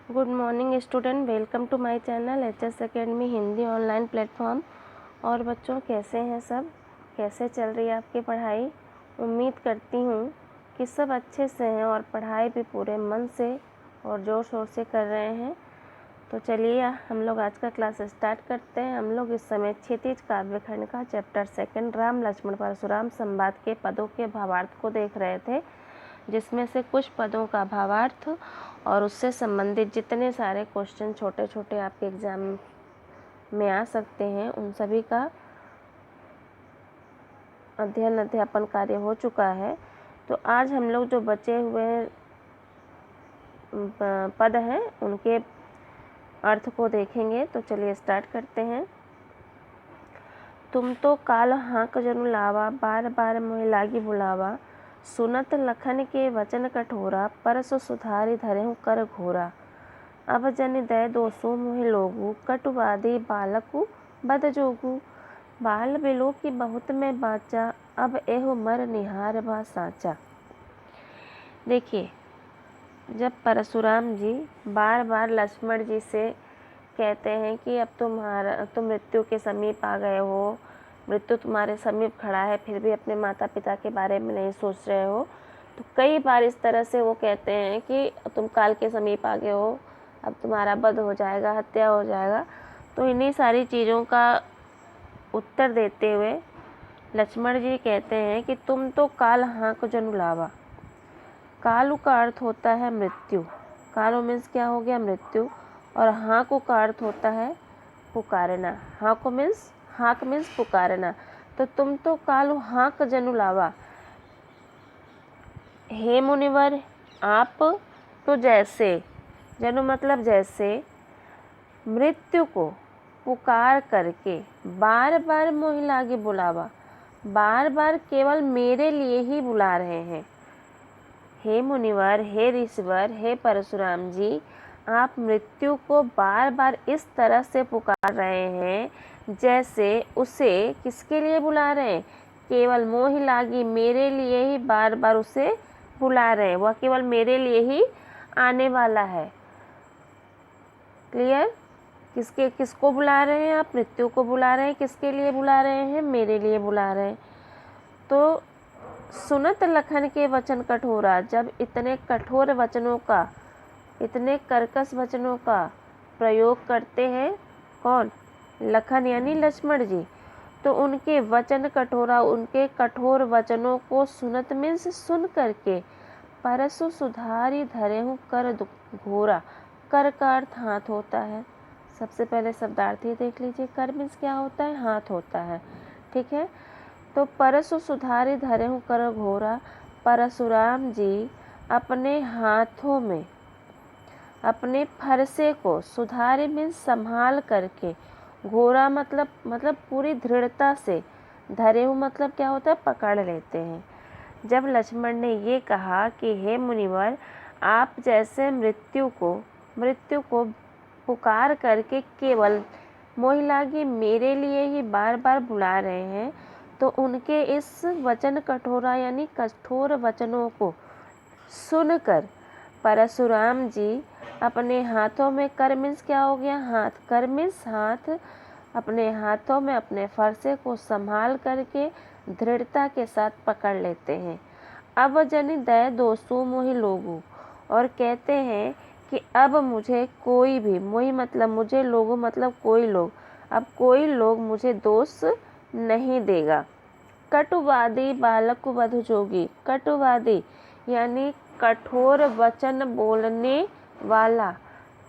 Good morning student, welcome to my channel HS academy Hindi online platform. और बच्चों कैसे हैं सब, कैसे चल रही है आपकी पढ़ाई। उम्मीद करती हूँ कि सब अच्छे से हैं और पढ़ाई भी पूरे मन से और ज़ोर शोर से कर रहे हैं। तो चलिए हम लोग आज का क्लास स्टार्ट करते हैं। हम लोग इस समय क्षितिज काव्यखंड का चैप्टर 2 राम लक्ष्मण परशुराम संवाद के पदों के भावार्थ को देख रहे थे, जिसमें से कुछ पदों का भावार्थ और उससे संबंधित जितने सारे क्वेश्चन छोटे छोटे आपके एग्ज़ाम में आ सकते हैं उन सभी का अध्यापन कार्य हो चुका है। तो आज हम लोग जो बचे हुए पद हैं उनके अर्थ को देखेंगे। तो चलिए स्टार्ट करते हैं। तुम तो काल हाँक जनु लावा, बार बार मोहि लागी बुलावा। सुनत लखन के वचन कठोरा, परसु सुधारि धरहु कर घोरा। अब जनि दय दोषु मोहि लोगु, कटुवादी बालकु बद जोगु। बाल बिलो की बहुत में बाचा, अब एहु मर निहार बा साचा। देखिए, जब परशुराम जी बार बार लक्ष्मण जी से कहते हैं कि अब तुम मृत्यु के समीप आ गए हो, मृत्यु तुम्हारे समीप खड़ा है, फिर भी अपने माता पिता के बारे में नहीं सोच रहे हो। तो कई बार इस तरह से वो कहते हैं कि तुम काल के समीप आ गए हो, अब तुम्हारा वध हो जाएगा, हत्या हो जाएगा। तो इन्हीं सारी चीज़ों का उत्तर देते हुए लक्ष्मण जी कहते हैं कि तुम तो काल हाँक जनु लावा। कालु का अर्थ होता है मृत्यु। कालु मीन्स क्या हो गया, मृत्यु। और हाँकु का अर्थ होता है पुकारना। हाँक मीन्स पुकारना। तो तुम तो कालु हाँक जनु लावा। हे मुनिवर, आप तो जैसे, जनु मतलब जैसे, मृत्यु को पुकार करके बार बार मोहि लागी बुलावा, बार बार केवल मेरे लिए ही बुला रहे हैं। हे मुनिवर, हे ऋषिवर, हे परशुराम जी, आप मृत्यु को बार बार इस तरह से पुकार रहे हैं जैसे उसे किसके लिए बुला रहे हैं, केवल मोहि लागी, मेरे लिए ही बार बार उसे बुला रहे हैं। वह केवल मेरे लिए ही आने वाला है। क्लियर? किसको बुला रहे हैं आप? मृत्यु को बुला रहे हैं। किसके लिए बुला रहे हैं? मेरे लिए बुला रहे हैं। तो सुनत लखन के वचन कठोरा, जब इतने कठोर वचनों का, इतने कर्कश वचनों का प्रयोग करते हैं कौन? लखन यानी लक्ष्मण जी। तो उनके वचन कठोरा, उनके कठोर वचनों को सुनत मीन्स सुन करके, परसु सुधारी धरेहु कर घोरा। कर का अर्थ हाथ होता है। सबसे पहले शब्दार्थ ही देख लीजिए। कर मीन्स क्या होता है? हाथ होता है। ठीक है। तो परसु सुधारी धरेहु कर घोरा। परशुराम जी अपने हाथों में अपने फरसे को, सुधारी मीन्स संभाल करके, घोरा मतलब पूरी दृढ़ता से, धरेहु मतलब क्या होता है? पकड़ लेते हैं। जब लक्ष्मण ने ये कहा कि हे मुनिवर, आप जैसे मृत्यु को पुकार करके केवल मोहि लागी, मेरे लिए ही बार बार बुला रहे हैं, तो उनके इस वचन कठोरा यानी कठोर वचनों को सुनकर परशुराम जी अपने हाथों में, कर मीन्स क्या हो गया? हाथ। कर मीन्स हाथ। अपने हाथों में अपने फरसे को संभाल करके दृढ़ता के साथ पकड़ लेते हैं। अब जनि दय दोषु मोहि लोगु, और कहते हैं कि अब मुझे कोई भी, मोहि मतलब मुझे, लोगु मतलब कोई लोग, अब कोई लोग मुझे दोष नहीं देगा। कटुवादी बालकु बधु जोगी। कटुवादी यानी कठोर वचन बोलने वाला,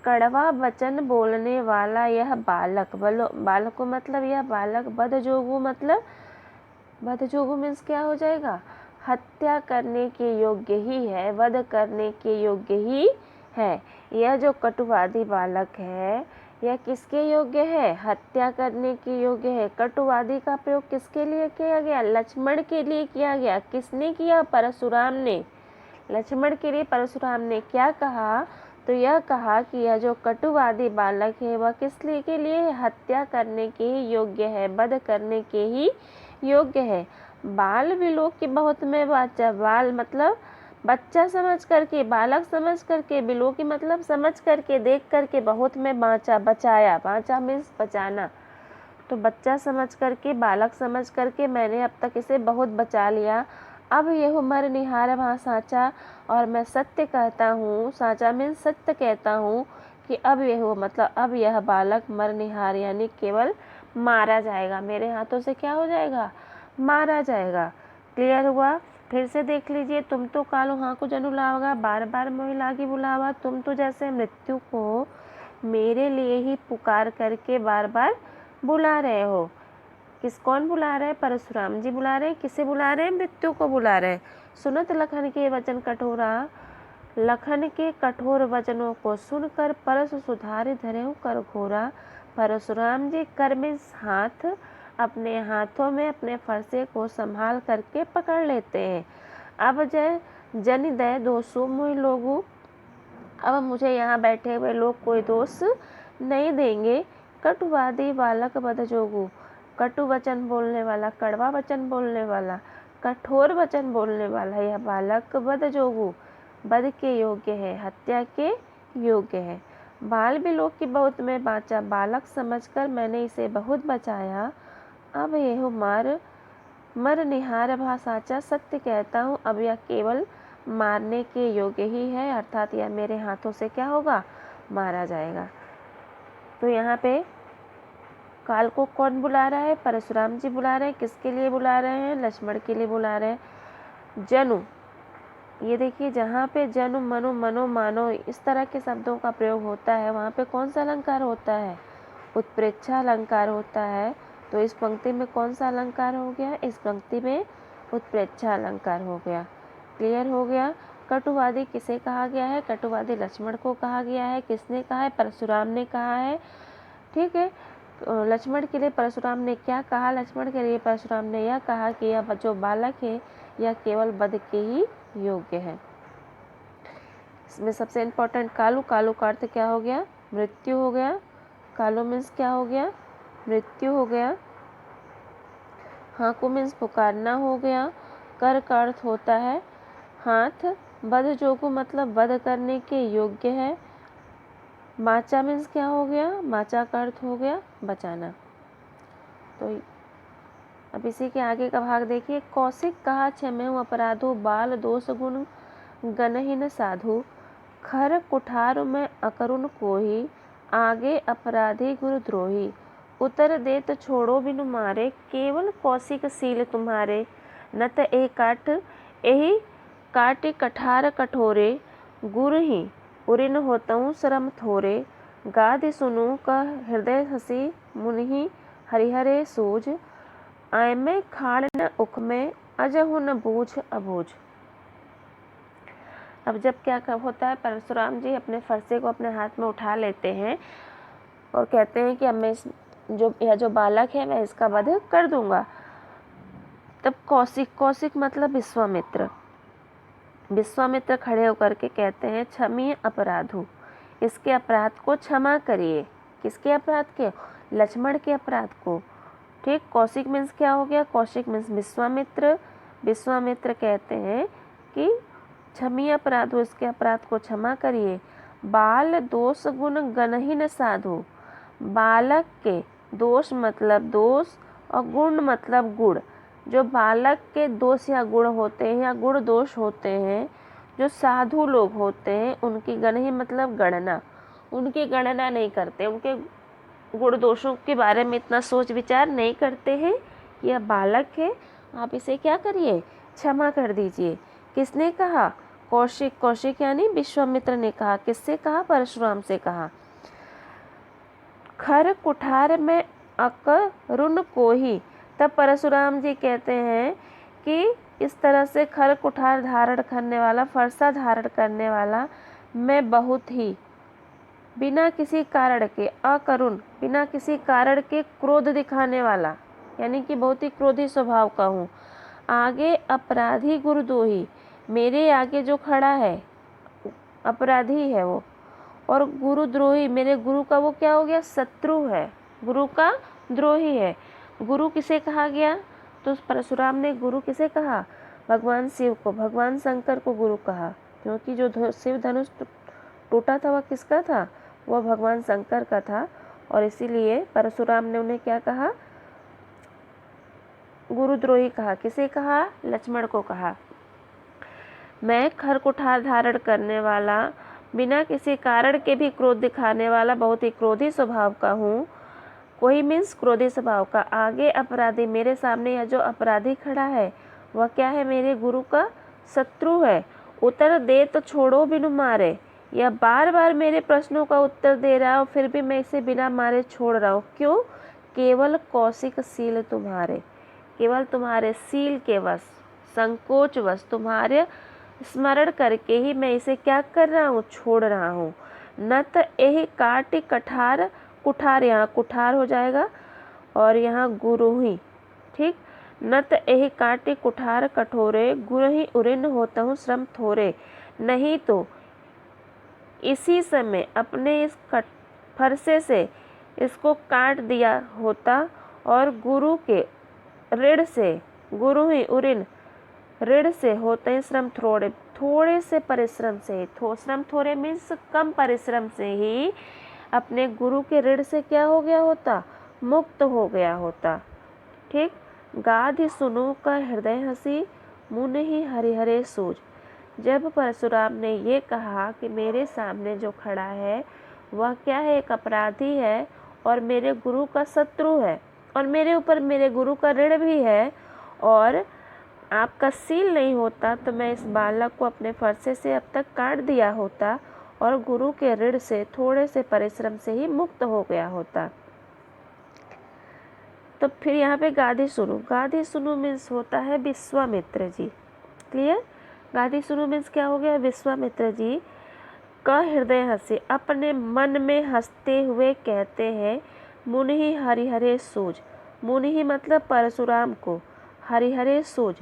कड़वा वचन बोलने वाला यह बालक, बालक को मतलब यह बालक, बधजोगु मतलब, बधजोगु मीन्स क्या हो जाएगा? हत्या करने के योग्य ही है, वध करने के योग्य ही है। यह जो कटुवादी बालक है, यह किसके योग्य है? हत्या करने के योग्य है। कटुवादी का प्रयोग किसके लिए किया गया? लक्ष्मण के लिए किया गया। किसने किया? परशुराम ने। लक्ष्मण के लिए परशुराम ने क्या कहा? तो यह कहा कि यह जो कटुवादी बालक है वह किस लिए के लिए है? हत्या करने के ही योग्य है, वध करने के ही योग्य है। बाल विलोक की बहुत में वाचा। बाल मतलब बच्चा समझ करके, बालक समझ करके, बिलो की मतलब समझ करके, देख करके, बहुत में बाँचा, बचाया, बाँचा मीन्स बचाना। तो बच्चा समझ करके, बालक समझ करके मैंने अब तक इसे बहुत बचा लिया। अब यह मर निहार वहाँ साँचा, और मैं सत्य कहता हूँ, साँचा मीन्स सत्य कहता हूँ कि अब यह मतलब अब यह बालक मर निहार यानी केवल मारा जाएगा, मेरे हाथों से क्या हो जाएगा, मारा जाएगा। क्लियर हुआ? फिर से देख लीजिए। तुम तो कालो हाँ को जनु लावगा, बार बार मोहि लागी बुलावा। तुम तो जैसे मृत्यु को मेरे लिए ही पुकार करके बार बार बुला रहे हो। कौन बुला रहे हैं? परशुराम जी बुला रहे हैं। किसे बुला रहे हैं? मृत्यु को बुला रहे हैं। सुनत लखन के वचन कठोरा, लखन के कठोर वचनों को सुनकर परशु सुधारि धरेहु कर घोरा। परशुराम जी कर में हाथ, अपने हाथों में अपने फरसे को संभाल करके पकड़ लेते हैं। अब जय जन दय दोषो मोहि लोगु, अब मुझे यहाँ बैठे हुए लोग कोई दोष नहीं देंगे। कटुवादी बालक बद जोगु, कटु वचन बोलने वाला, कड़वा वचन बोलने वाला, कठोर वचन बोलने वाला यह बालक बद जोगु, बद के योग्य है, हत्या के योग्य है। बाल बिलोक की बहुत में बाँचा, बालक समझकर मैंने इसे बहुत बचाया। अब यह मर निहार भा साचा, सत्य कहता हूँ अब यह केवल मारने के योग्य ही है, अर्थात यह मेरे हाथों से क्या होगा, मारा जाएगा। तो यहाँ पे काल को कौन बुला रहा है? परशुराम जी बुला रहे हैं। किसके लिए बुला रहे हैं? लक्ष्मण के लिए बुला रहे हैं। जनु, ये देखिए जहाँ पे जनु, मनु, मनो, मानो इस तरह के शब्दों का प्रयोग होता है, वहाँ पे कौन सा अलंकार होता है? उत्प्रेक्षा अलंकार होता है। तो इस पंक्ति में कौन सा अलंकार हो गया? इस पंक्ति में उत्प्रेक्षा अलंकार हो गया। क्लियर हो गया? कटुवादी किसे कहा गया है? कटुवादी लक्ष्मण को कहा गया है। किसने कहा है? परशुराम ने कहा है। ठीक है। लक्ष्मण के लिए परशुराम ने क्या कहा? लक्ष्मण के लिए परशुराम ने यह कहा कि यह जो बालक है यह केवल वध के ही योग्य है। इसमें सबसे इम्पोर्टेंट कालू, कालू का अर्थ क्या हो गया? मृत्यु हो गया। कालू मीन्स क्या हो गया? मृत्यु हो गया। हाकू मीन्स पुकारना हो गया। कर का अर्थ होता है हाथ। वध जोगु मतलब वध करने के योग्य है। माचा मीन्स क्या हो गया? माचा का अर्थ हो गया बचाना। तो अब इसी के आगे का भाग देखिए। कौशिक कहा क्षमेहु अपराधो, बाल दोष गुण गनहीन साधु। खर कुठार में अकरुण कोही, आगे अपराधी गुरुद्रोही। उतर देत छोड़ो बिनु मारे, केवल कौशिक सील तुम्हारे। नत ए काट एहि काटि कठार कठोरे, गुरु ही उरिन होतऊँ श्रम थोरे। गादि सुनु कह हृदय हसी, मुनि हरिहरे सूझ। आय में खाड़ न उख में, अजहु न बूझ अबूझ। अब जब क्या होता है, परशुराम जी अपने फरसे को अपने हाथ में उठा लेते हैं और कहते हैं कि अब मैं यह जो बालक है मैं इसका वध कर दूंगा। तब कौशिक मतलब विश्वामित्र, विश्वामित्र खड़े होकर के कहते हैं क्षमीय अपराधु, इसके अपराध को क्षमा करिए। किसके अपराध के? लक्ष्मण के अपराध को। ठीक। कौशिक मीन्स क्या हो गया? कौशिक मीन्स विश्वामित्र। विश्वामित्र कहते हैं कि क्षमीय अपराधु, इसके अपराध को क्षमा करिए। बाल दोष गुण गनहीन साधु, बालक के दोष मतलब दोष और गुण मतलब गुण। जो बालक के दोष या गुण होते हैं या गुण दोष होते हैं, जो साधु लोग होते हैं उनकी गणही मतलब गणना, उनकी गणना नहीं करते, उनके गुण दोषों के बारे में इतना सोच विचार नहीं करते हैं। यह बालक है, आप इसे क्या करिए? क्षमा कर दीजिए। किसने कहा? कौशिक। कौशिक यानी विश्वामित्र ने कहा। किससे कहा? परशुराम से कहा। खर कुठार में अकरुण कोही, तब परशुराम जी कहते हैं कि इस तरह से खर कुठार धारण करने वाला, फरसा धारण करने वाला मैं बहुत ही बिना किसी कारण के, अकरुण बिना किसी कारण के क्रोध दिखाने वाला यानी कि बहुत ही क्रोधी स्वभाव का हूँ। आगे अपराधी गुरुद्रोही, मेरे आगे जो खड़ा है अपराधी है वो, और गुरुद्रोही मेरे गुरु का वो क्या हो गया? शत्रु है, गुरु का द्रोही है। गुरु किसे कहा गया? तो परशुराम ने गुरु किसे कहा? भगवान शिव को, भगवान शंकर को गुरु कहा, क्योंकि जो शिव धनुष टूटा था वह किसका था? वह भगवान शंकर का था। और इसीलिए परशुराम ने उन्हें क्या कहा? गुरुद्रोही कहा। किसे कहा? लक्ष्मण को कहा। मैं खर कुठार धारण करने वाला, बिना किसी कारण के भी क्रोध दिखाने वाला, बहुत ही क्रोधी स्वभाव का हूँ। कोई मीन्स क्रोधी स्वभाव का। आगे अपराधी, मेरे सामने यह जो अपराधी खड़ा है वह क्या है? मेरे गुरु का शत्रु है। उत्तर दे तो छोड़ो बिनु मारे। यह बार बार मेरे प्रश्नों का उत्तर दे रहा है और फिर भी मैं इसे बिना मारे छोड़ रहा हूँ। क्यों? केवल कौशिक सील तुम्हारे, केवल तुम्हारे सील के वश, संकोच वश, तुम्हारे स्मरण करके ही मैं इसे क्या कर रहा हूँ? छोड़ रहा हूँ। न तो यही काटी कठार, कुठार यहाँ कुठार हो जाएगा और यहाँ गुरु ही, ठीक। न तो यही काटी कुठार कठोरे, गुरु ही उरिन होता हूँ श्रम थोरे। नहीं तो इसी समय अपने इस फरसे से इसको काट दिया होता और गुरु के ऋण से, गुरु ही उरिन, ऋण से होते हैं श्रम थोड़े, थोड़े से परिश्रम से, श्रम थोड़े मीन्स कम परिश्रम से ही अपने गुरु के ऋण से क्या हो गया होता? मुक्त हो गया होता, ठीक। गाधि सुनो का हृदय हंसी, मुन ही हरिहरे सूझ। जब परशुराम ने ये कहा कि मेरे सामने जो खड़ा है वह क्या है? एक अपराधी है और मेरे गुरु का शत्रु है और मेरे ऊपर मेरे गुरु का ऋण भी है, और आपका सील नहीं होता तो मैं इस बालक को अपने फरसे से अब तक काट दिया होता और गुरु के ऋण से थोड़े से परिश्रम से ही मुक्त हो गया होता। तो फिर यहाँ पे गाधी सुनो, गाधी सुनो मीन्स होता है विश्वामित्र जी, क्लियर। गाधी सुनो मीन्स क्या हो गया? विश्वामित्र जी का हृदय हंसे, अपने मन में हंसते हुए कहते हैं, मुनि ही हरिहरे सूझ। मुनि ही मतलब परशुराम को, हरिहरे सूझ,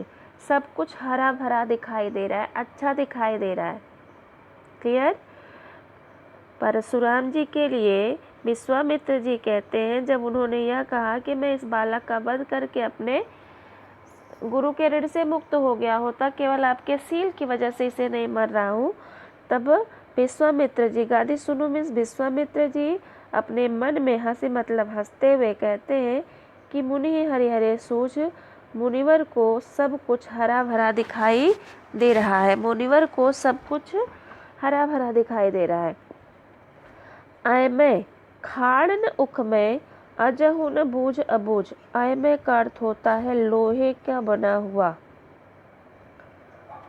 सब कुछ हरा भरा दिखाई दे रहा है, अच्छा दिखाई दे रहा है, क्लियर। परशुराम जी के लिए विश्वामित्र जी कहते हैं, जब उन्होंने यह कहा कि मैं इस बालक का वध करके अपने गुरु के ऋण से मुक्त हो गया होता, केवल आपके सील की वजह से इसे नहीं मर रहा हूँ, तब विश्वामित्र जी, गाधी सुनो मीन्स विश्वामित्र जी अपने मन में हंसी मतलब हंसते हुए कहते हैं कि मुनि ही हरिहरे सूझ, मुनिवर को सब कुछ हरा भरा दिखाई दे रहा है, मुनिवर को सब कुछ हरा भरा दिखाई दे रहा है। आय मैं खाड़ न उख में, अजहु न बूझ अबूझ। आय में का अर्थ होता है लोहे का बना हुआ,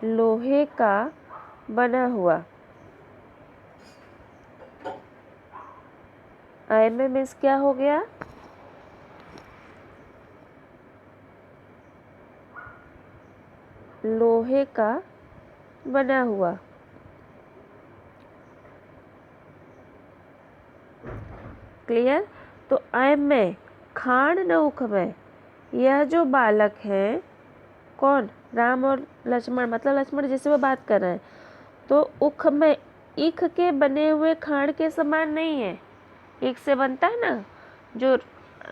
लोहे का बना हुआ। आय में मीन्स क्या हो गया? लोहे का बना हुआ, क्लियर। तो आय में खाड़ न उख में, यह जो बालक है कौन? राम और लक्ष्मण, मतलब लक्ष्मण जिससे वो बात कर रहे हैं, तो उख में, ईख के बने हुए खाड़ के समान नहीं है। ईख से बनता है ना, जो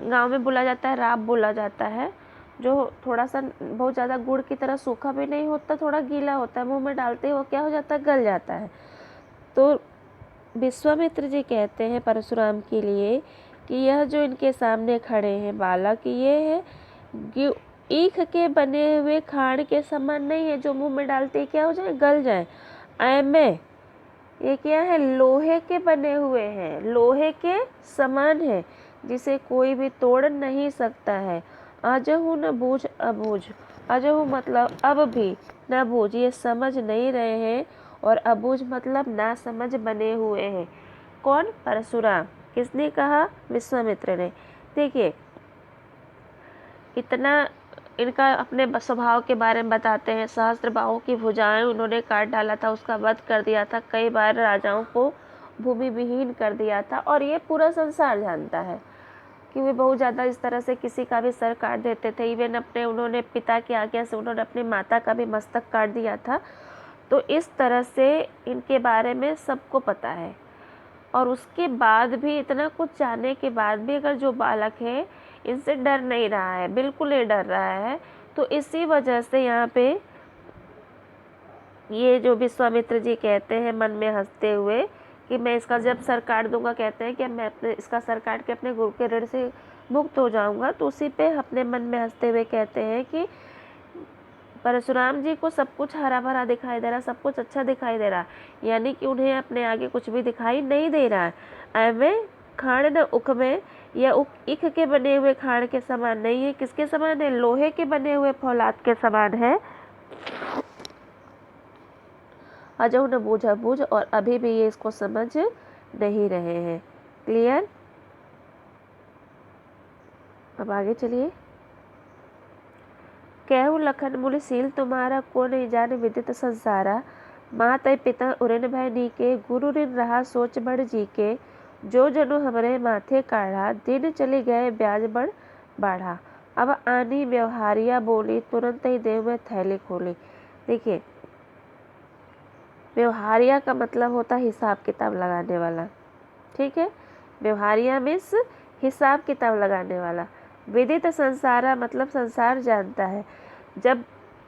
गांव में बोला जाता है राब बोला जाता है, जो थोड़ा सा बहुत ज़्यादा गुड़ की तरह सूखा भी नहीं होता, थोड़ा गीला होता है, मुंह में डालते ही वो क्या हो जाता है? गल जाता है। तो विश्वामित्र जी कहते हैं परशुराम के लिए कि यह जो इनके सामने खड़े हैं बालक, ये है ईख के बने हुए खाड़ के समान नहीं है, जो मुंह में डालते ही क्या हो जाए? गल जाए। ऐ में ये क्या है? लोहे के बने हुए हैं, लोहे के समान है, जिसे कोई भी तोड़ नहीं सकता है। अजहु न बूझ अबूझ, अजहु मतलब अब भी, न बूझ ये समझ नहीं रहे हैं, और अबूझ मतलब ना समझ बने हुए हैं। कौन? परशुराम। किसने कहा? विश्वामित्र ने। देखिए इतना इनका अपने स्वभाव के बारे में बताते हैं। सहस्त्र बाहों की भुजाएं उन्होंने काट डाला था, उसका वध कर दिया था, कई बार राजाओं को भूमि विहीन कर दिया था, और ये पूरा संसार जानता है कि वे बहुत ज़्यादा इस तरह से किसी का भी सर काट देते थे। इवन अपने उन्होंने पिता की आज्ञा से उन्होंने अपनी माता का भी मस्तक काट दिया था। तो इस तरह से इनके बारे में सबको पता है, और उसके बाद भी, इतना कुछ जानने के बाद भी अगर जो बालक है इनसे डर नहीं रहा है, बिल्कुल नहीं डर रहा है, तो इसी वजह से यहाँ पे ये जो विश्वामित्र जी कहते हैं मन में हंसते हुए कि मैं इसका जब सर काट दूंगा, कहते हैं कि मैं अपने इसका सर काट के अपने गुरु के ऋण से मुक्त हो जाऊंगा, तो उसी पे अपने मन में हंसते हुए कहते हैं कि परशुराम जी को सब कुछ हरा भरा दिखाई दे रहा, सब कुछ अच्छा दिखाई दे रहा, यानी कि उन्हें अपने आगे कुछ भी दिखाई नहीं दे रहा है। ऐवे खाण न उख में, यह उख इख के बने हुए खाण के समान नहीं है। किसके समान है? लोहे के बने हुए फौलाद के समान है। अजो न बूझा बूझ, और अभी भी ये इसको समझ नहीं रहे हैं। क्लियर? अब आगे चलिए। कहु लखन मुनि सील तुम्हारा, को नहीं जाने विदित संसारा। मात पिता उरिन भय नीके, गुरु ऋण रहा सोच बढ़ जी के। जो जनु हमरे माथे काढ़ा, दिन चले गए ब्याज बढ़ बाढ़ा। अब आनी व्यवहारिया बोली, तुरंत ही देव में थैली खोली। देखिए, व्यवहारिया का मतलब होता है हिसाब किताब लगाने वाला। ठीक है, व्यवहारिया मीन्स हिसाब किताब लगाने वाला। विदित संसारा मतलब संसार जानता है। जब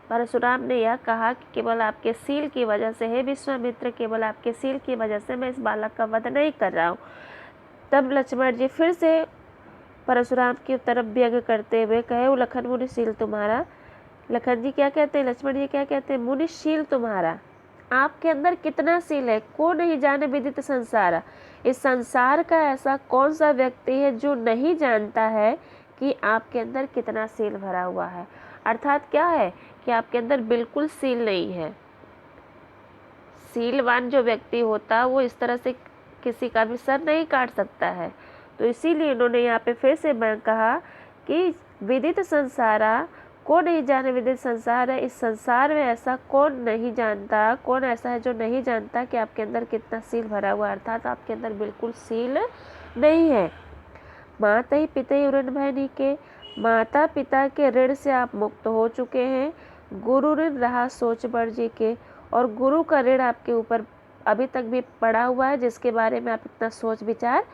परशुराम ने यह कहा कि केवल आपके सील की वजह से, हे विश्वामित्र, केवल आपके सील की वजह से मैं इस बालक का वध नहीं कर रहा हूँ, तब लक्ष्मण जी फिर से परशुराम की तरफ व्यंग करते हुए कहे, लखन मुनि सील तुम्हारा। लखन जी क्या कहते हैं? लक्ष्मण जी क्या कहते हैं? मुनि शील तुम्हारा, आपके अंदर कितना सील है। को नहीं जाने विदित संसार, इस संसार का ऐसा कौन सा व्यक्ति है जो नहीं जानता है कि आपके अंदर कितना सील भरा हुआ है। अर्थात क्या है कि आपके अंदर बिल्कुल सील नहीं है। सीलवान जो व्यक्ति होता है वो इस तरह से किसी का भी सर नहीं काट सकता है। तो इसीलिए इन्होंने यहाँ पे फिर से मैं कहा कि विदित संसारा, को नहीं जाने विदित संसार है। इस संसार में ऐसा कौन नहीं जानता, कौन ऐसा है जो नहीं जानता कि आपके अंदर कितना सील भरा हुआ है। अर्थात आपके अंदर बिल्कुल सील नहीं है। माता ही पिता ही ऋण भय नीके, माता पिता के ऋण से आप मुक्त हो चुके हैं। गुरु ऋण रहा सोच बढ़ जी के, और गुरु का ऋण आपके ऊपर अभी तक भी पड़ा हुआ है, जिसके बारे में आप इतना सोच विचार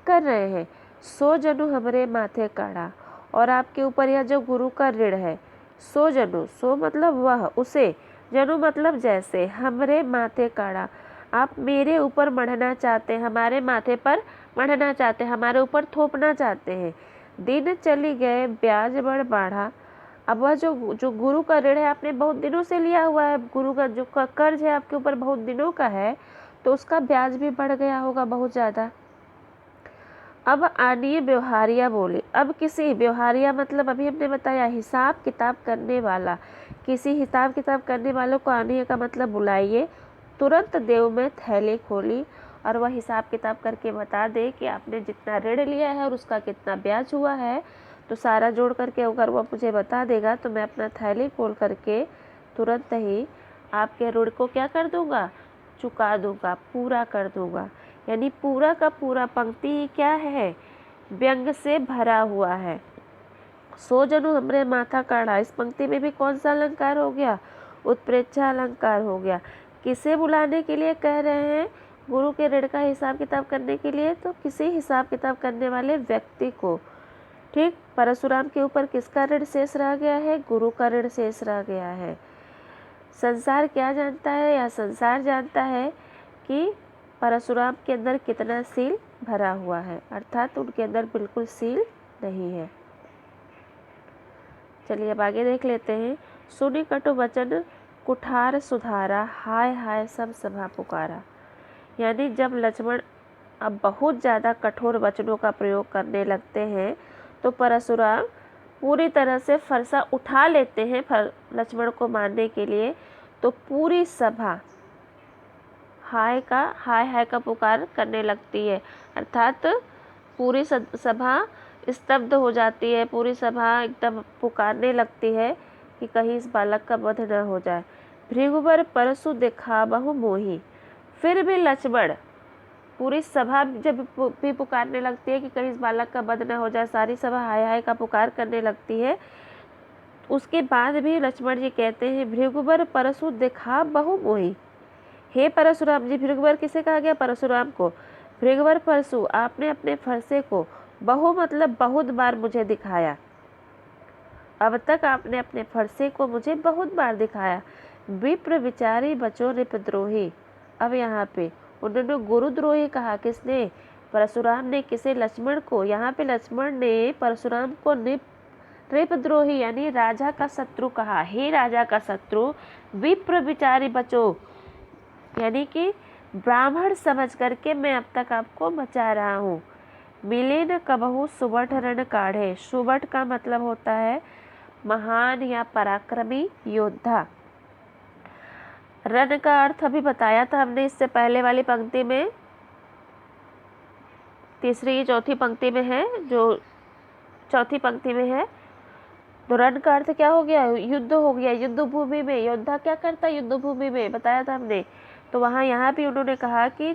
कर रहे हैं। सो जनु हमरे माथे काढ़ा, और आपके ऊपर यह जो गुरु का ऋण है, सो जनु, सो मतलब वह, उसे, जनु मतलब जैसे, हमरे माथे काढ़ा, आप मेरे ऊपर मढ़ना चाहते हैं, हमारे माथे पर मढ़ना चाहते हैं, हमारे ऊपर थोपना चाहते हैं। दिन चली गए ब्याज बढ़ बाढ़ा। अब वह जो गुरु का ऋण है आपने बहुत दिनों से लिया हुआ है, गुरु का जो कर्ज है आपके ऊपर बहुत दिनों का है, तो उसका ब्याज भी बढ़ गया होगा बहुत ज़्यादा। अब आनिए व्यवहारिया बोले। अब किसी व्यवहारिया मतलब अभी हमने बताया हिसाब किताब करने वाला, किसी हिसाब किताब करने वालों को आनिए का मतलब बुलाइए। तुरंत देव में थैली खोली और वह हिसाब किताब करके बता दे कि आपने जितना ऋण लिया है और उसका कितना ब्याज हुआ है, तो सारा जोड़ करके अगर वह मुझे बता देगा तो मैं अपना थैली खोल करके तुरंत ही आपके ऋण को क्या कर दूंगा? चुका दूंगा, पूरा कर दूंगा। यानी पूरा का पूरा पंक्ति क्या है? व्यंग से भरा हुआ है। सो जनु हमरे माथा काढ़ा, इस पंक्ति में भी कौन सा अलंकार हो गया? उत्प्रेक्षा अलंकार हो गया। किसे बुलाने के लिए कह रहे हैं? गुरु के ऋण का हिसाब किताब करने के लिए, तो किसी हिसाब किताब करने वाले व्यक्ति को। ठीक, परशुराम के ऊपर किसका ऋण शेष रह गया है? गुरु का ऋण शेष रह गया है। संसार क्या जानता है? या संसार जानता है कि परशुराम के अंदर कितना सील भरा हुआ है, अर्थात उनके अंदर बिल्कुल सील नहीं है। चलिए अब आगे देख लेते हैं। सुनि कटु वचन कुठार सुधारा, हाय हाय सब सभा पुकारा। यानी जब लक्ष्मण अब बहुत ज़्यादा कठोर वचनों का प्रयोग करने लगते हैं तो परशुराम पूरी तरह से फरसा उठा लेते हैं लक्ष्मण को मारने के लिए। तो पूरी सभा हाय हाय का पुकार करने लगती है, अर्थात पूरी सभा स्तब्ध हो जाती है, पूरी सभा एकदम पुकारने लगती है कि कहीं इस बालक का वध न हो जाए। भृगुवर परसु दिखा बहु मोही, फिर भी लक्ष्मण, पूरी सभा जब भी पुकारने लगती है कि कहीं इस बालक का वध न हो जाए, सारी सभा हाय हाय का पुकार करने लगती है, उसके बाद भी लक्ष्मण जी कहते हैं भृगुवर परसु दिखा बहु मोही। हे परशुराम जी, भृगुवर किसे कहा गया? परशुराम को। भृगुवर परशु, आपने अपने फरसे को बहु मतलब बहुत बार मुझे दिखाया। अब तक आपने अपने फरसे को मुझे बहुत बार दिखाया। विप्र विचारी बचो नृपद्रोही। अब यहाँ पे उन्होंने गुरुद्रोही कहा, किसने? परशुराम ने। किसे? लक्ष्मण को। यहाँ पे लक्ष्मण ने परशुराम को नृपद्रोही यानी राजा का शत्रु कहा। हे राजा का शत्रु, विप्र विचारी बचो यानी कि ब्राह्मण समझ करके मैं अब तक आपको बचा रहा हूँ। मिले न कबहू सुबट रण काढ़े। सुबट का मतलब होता है महान या पराक्रमी योद्धा। रण का अर्थ अभी बताया था हमने इससे पहले वाली पंक्ति में, तीसरी चौथी पंक्ति में है, जो चौथी पंक्ति में है। तो रण का अर्थ क्या हो गया? युद्ध हो गया। युद्ध भूमि में योद्धा क्या करता है? युद्ध भूमि में, बताया था हमने। तो वहाँ यहाँ भी उन्होंने कहा कि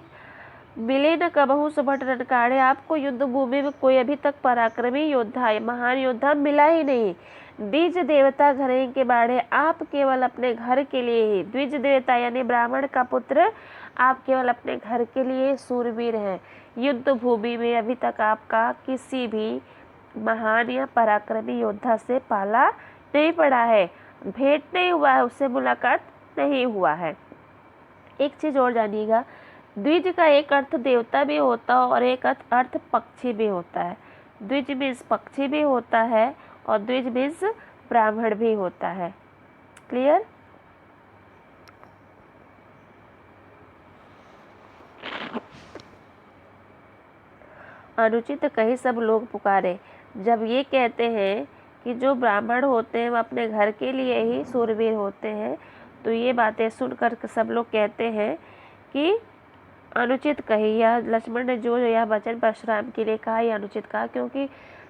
मिले न कबहू सुबट रण काढ़े, आपको युद्ध भूमि में कोई अभी तक पराक्रमी योद्धा, महान योद्धा मिला ही नहीं। द्विज देवता घरे के बाढ़े, आप केवल अपने घर के लिए ही, द्विज देवता यानी ब्राह्मण का पुत्र, आप केवल अपने घर के लिए सूरवीर हैं। युद्ध भूमि में अभी तक आपका किसी भी महान या पराक्रमी योद्धा से पाला नहीं पड़ा है, भेंट नहीं हुआ है, उससे मुलाकात नहीं हुआ है। एक चीज और जानिएगा, द्विज का एक अर्थ देवता भी होता है और एक अर्थ पक्षी भी होता है। द्विज मीन्स पक्षी भी होता है और द्विज मीन्स ब्राह्मण भी होता है। क्लियर? अनुचित कही सब लोग पुकारे। जब ये कहते हैं कि जो ब्राह्मण होते हैं वो अपने घर के लिए ही सूरवीर होते हैं, तो ये बातें सुनकर सब लोग कहते हैं कि अनुचित कही। या लक्ष्मण ने जो यह वचन परशुराम के लिए कहा, यह अनुचित कहा, क्योंकि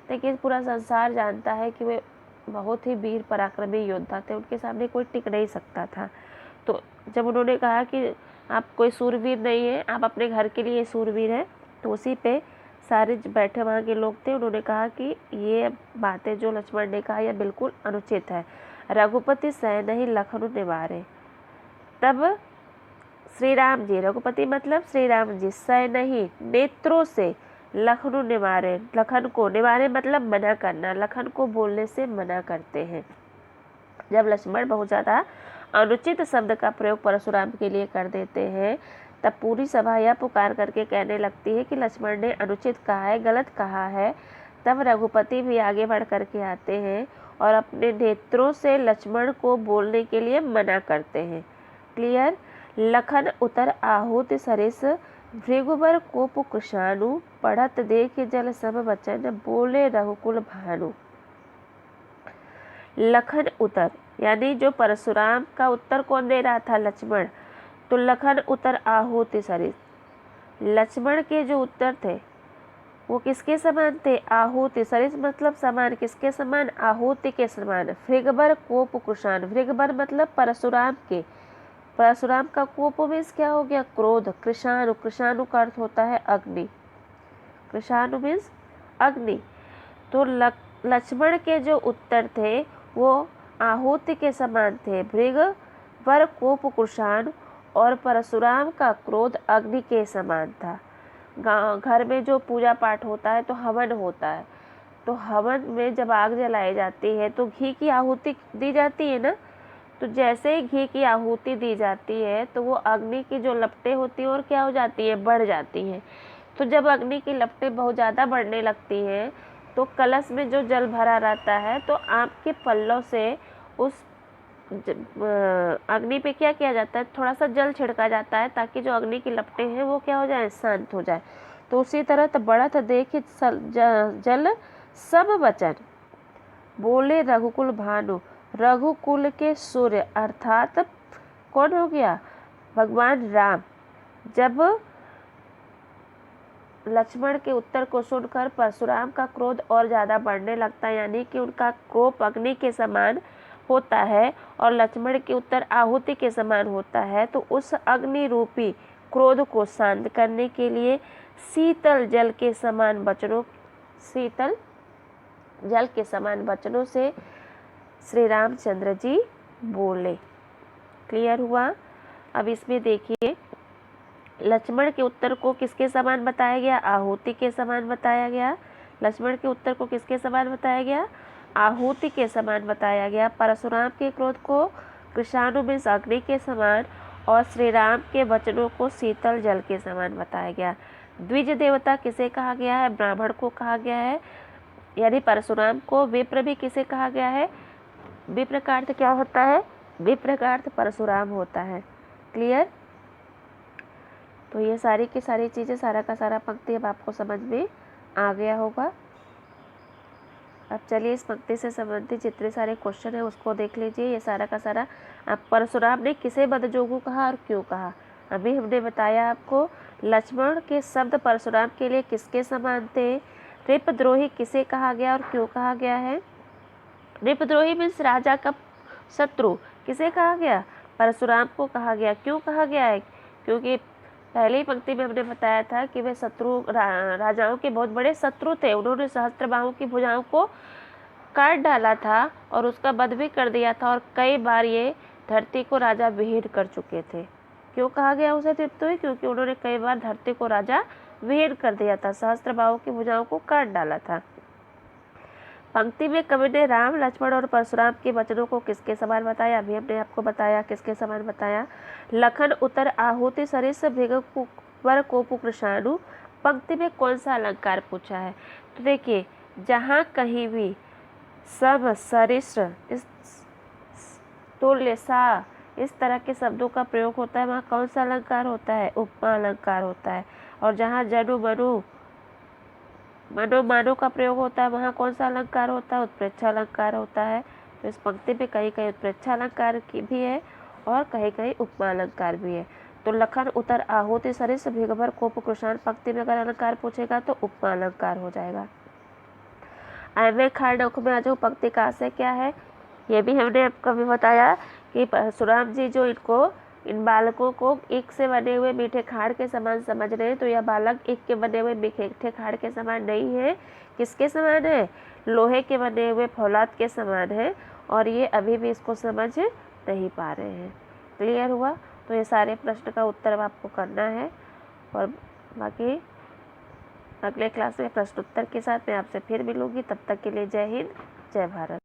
देखिए पूरा संसार जानता है कि वे बहुत ही वीर पराक्रमी योद्धा थे, उनके सामने कोई टिक नहीं सकता था। तो जब उन्होंने कहा कि आप कोई सूरवीर नहीं है, आप अपने घर के लिए सूरवीर हैं, तो उसी पे सारे बैठे वहाँ के लोग थे, उन्होंने कहा कि ये बातें जो लक्ष्मण ने कहा यह बिल्कुल अनुचित है। रघुपति सह नहीं लखन निवारे। तब श्री राम जी, रघुपति मतलब श्री राम जी, सह नहीं नेत्रों से लखन निवारे, लखन को निवारे मतलब मना करना, लखन को बोलने से मना करते हैं। जब लक्ष्मण बहुत ज़्यादा अनुचित शब्द का प्रयोग परशुराम के लिए कर देते हैं, तब पूरी सभा यह पुकार करके कहने लगती है कि लक्ष्मण ने अनुचित कहा है, गलत कहा है। तब रघुपति भी आगे बढ़ करके आते हैं और अपने नेत्रों से लक्ष्मण को बोलने के लिए मना करते हैं। क्लियर? लखन उतर आहुति सरिस, भृगुबर कोप कृशानु, पढ़त देख जल सब वचन, बोले रघुकुल भानु। लखन उतर यानी जो परशुराम का उत्तर कौन दे रहा था? लक्ष्मण। तो लखन उतर आहुति सरिस, लक्ष्मण के जो उत्तर थे वो किसके समान थे? आहुति सरिस मतलब समान, किसके समान? आहुति के समान। भृगुबर कोप कृशानु, भृगुबर मतलब परशुराम के, परशुराम का कोप मीन्स क्या हो गया? क्रोध। कृशानु, कृशानु का अर्थ होता है अग्नि, कृशानु मीन्स अग्नि। तो लक्ष्मण के जो उत्तर थे वो आहुति के समान थे, भृगुबर कोप कृशानु, और परशुराम का क्रोध अग्नि के समान था। गाँव घर में जो पूजा पाठ होता है तो हवन होता है, तो हवन में जब आग जलाई जाती है तो घी की आहुति दी जाती है ना, तो जैसे ही घी की आहुति दी जाती है तो वो अग्नि की जो लपटें होती हैं और क्या हो जाती है? बढ़ जाती हैं। तो जब अग्नि की लपटें बहुत ज़्यादा बढ़ने लगती हैं तो कलश में जो जल भरा रहता है तो आम के पल्लों से उस अग्नि पे क्या किया जाता है? थोड़ा सा जल छिड़का जाता है ताकि जो अग्नि की लपटें हैं वो क्या हो जाए? शांत हो जाए। तो उसी तरह तो बढ़त देख जल सब वचन, बोले रघुकुल भानु, रघुकुल के सूर्य अर्थात कौन हो गया? भगवान राम। जब लक्ष्मण के उत्तर को सुनकर परशुराम का क्रोध और ज़्यादा बढ़ने लगता है, यानी कि उनका कोप अग्नि के समान होता है और लक्ष्मण के उत्तर आहुति के समान होता है, तो उस अग्नि रूपी क्रोध को शांत करने के लिए शीतल जल के समान वचनों से श्री रामचंद्र जी बोले। क्लियर हुआ? अब इसमें देखिए लक्ष्मण के उत्तर को किसके समान बताया गया? आहुति के समान बताया गया। लक्ष्मण के उत्तर को किसके समान बताया गया? आहुति के समान बताया गया। परशुराम के क्रोध को कृषाणु में अग्नि के समान और श्री राम के वचनों को शीतल जल के समान बताया गया। द्विज देवता किसे कहा गया है? ब्राह्मण को कहा गया है, यानी परशुराम को। विप्र भी किसे कहा गया है? विप्र का अर्थ क्या होता है? विप्र का अर्थ परशुराम होता है। क्लियर? तो ये सारी की सारी चीज़ें, सारा का सारा पंक्ति अब आपको समझ में आ गया होगा। अब चलिए इस पंक्ति से संबंधित जितने सारे क्वेश्चन है उसको देख लीजिए। ये सारा का सारा, अब परशुराम ने किसे बद्धजोगू कहा और क्यों कहा? अभी हमने बताया आपको। लक्ष्मण के शब्द परशुराम के लिए किसके समान थे? नृपद्रोही किसे कहा गया और क्यों कहा गया है? नृपद्रोही मीन्स राजा का शत्रु। किसे कहा गया? परशुराम को कहा गया। क्यों कहा गया है? क्योंकि पहले ही पंक्ति में हमने बताया था कि वे राजाओं के बहुत बड़े शत्रु थे। उन्होंने सहस्त्रबाहु की भुजाओं को काट डाला था और उसका वध भी कर दिया था, और कई बार ये धरती को राजा विहीन कर चुके थे। क्यों कहा गया उसे नृपद्रोही? क्योंकि उन्होंने कई बार धरती को राजा विहीन कर दिया था, सहस्त्रबाहु की भुजाओं को काट डाला था। पंक्ति में कवि ने राम, लक्ष्मण और परशुराम के वचनों को किसके समान बताया? अभी हमने आपको बताया किसके समान बताया। लखन उतर आहुति सरिस भृगुवर कोपु कृषाणु। पंक्ति में कौन सा अलंकार पूछा है? तो देखिए, जहाँ कहीं भी सम, सरिस, तुल्य, सा इस तरह के शब्दों का प्रयोग होता है, वहाँ कौन सा अलंकार होता है? उपमा अलंकार होता है। और जहाँ जनु, मनु, मनो, मानो का प्रयोग होता है, वहाँ कौन सा अलंकार होता है? उत्प्रेक्षा अलंकार होता है। तो इस पंक्ति में कहीं कहीं उत्प्रेक्षा अलंकार की भी है और कहीं कहीं उपमा अलंकार भी है। तो लखन उतर आहुति सरिस भृगुवर कोप कृषाण, पंक्ति में अगर अलंकार पूछेगा तो उपमा अलंकार हो जाएगा। आय खाड़ नौक में आज पंक्ति का आशय क्या है? ये भी हमने आपको भी बताया कि परशुराम जी जो इन बालकों को ईख से बने हुए मीठे खाड़ के समान समझ रहे हैं, तो यह बालक ईख के बने हुए मीठे खाड़ के समान नहीं है। किसके समान है? लोहे के बने हुए फौलाद के समान है, और ये अभी भी इसको समझ नहीं पा रहे हैं। क्लियर हुआ? तो ये सारे प्रश्न का उत्तर आपको करना है, और बाकी अगले क्लास में प्रश्नोत्तर के साथ मैं आपसे फिर मिलूंगी। तब तक के लिए जय हिंद, जय भारत।